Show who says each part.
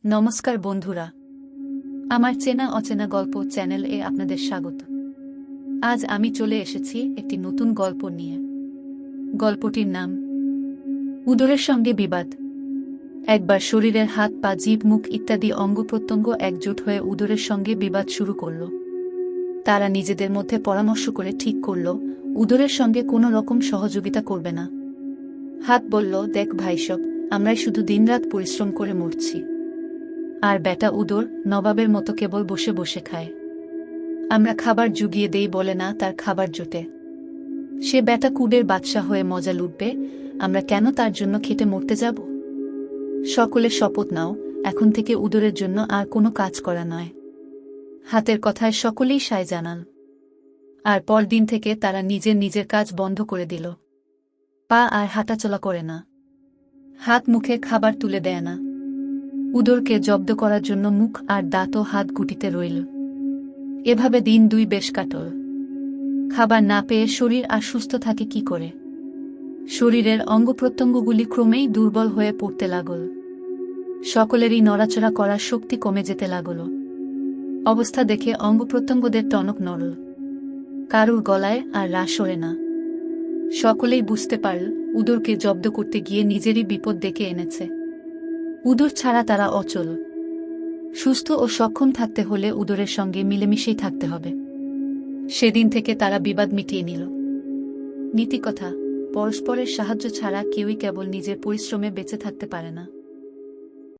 Speaker 1: নমস্কার বন্ধুরা, আমার চেনা অচেনা গল্প চ্যানেল এ আপনাদের স্বাগত। আজ আমি চলে এসেছি একটি নতুন গল্প নিয়ে। গল্পটির নাম উদরের সঙ্গে বিবাদ। একবার শরীরের হাত পা জিভ মুখ ইত্যাদি অঙ্গ প্রত্যঙ্গ একজোট হয়ে উদরের সঙ্গে বিবাদ শুরু করল। তারা নিজেদের মধ্যে পরামর্শ করে ঠিক করল উদরের সঙ্গে কোনো রকম সহযোগিতা করবে না। হাত বলল, দেখ ভাইসব, আমরাই শুধু দিনরাত পরিশ্রম করে মরছি, আর বেটা উদর নবাবের মতো কেবল বসে বসে খায়। আমরা খাবার জুগিয়ে দেই বলে না তার খাবার জোটে। সে বেটা কুবের বাদশা হয়ে মজা লুটবে, আমরা কেন তার জন্য খেটে মরতে যাব? সকলে শপথ নাও, এখন থেকে উদরের জন্য আর কোনো কাজ করা নয়। হাতের কথায় সকলেই সায় জানান, আর পরদিন থেকে তারা নিজের নিজের কাজ বন্ধ করে দিল। পা আর হাঁটাচলা করে না, হাত মুখে খাবার তুলে দেয় না। উদরকে জব্দ করার জন্য মুখ আর দাঁত ও হাত গুটিতে রইল। এভাবে দিন দুই বেশ কাটল। খাবার না পেয়ে শরীর আর সুস্থ থাকে কি করে? শরীরের অঙ্গ প্রত্যঙ্গগুলি ক্রমেই দুর্বল হয়ে পড়তে লাগল। সকলেরই নড়াচড়া করার শক্তি কমে যেতে লাগল। অবস্থা দেখে অঙ্গ প্রত্যঙ্গদের টনক নড়ল। কারুর গলায় আর রাশ সরে না। সকলেই বুঝতে পারল উদরকে জব্দ করতে গিয়ে নিজেরই বিপদ ডেকে এনেছে। উদর ছাড়া তারা অচল। সুস্থ ও সক্ষম থাকতে হলে উদরের সঙ্গে মিলেমিশেই থাকতে হবে। সেদিন থেকে তারা বিবাদ মিটিয়ে নিল। নীতিকথা, পরস্পরের সাহায্য ছাড়া কেউই কেবল নিজের পরিশ্রমে বেঁচে থাকতে পারে না।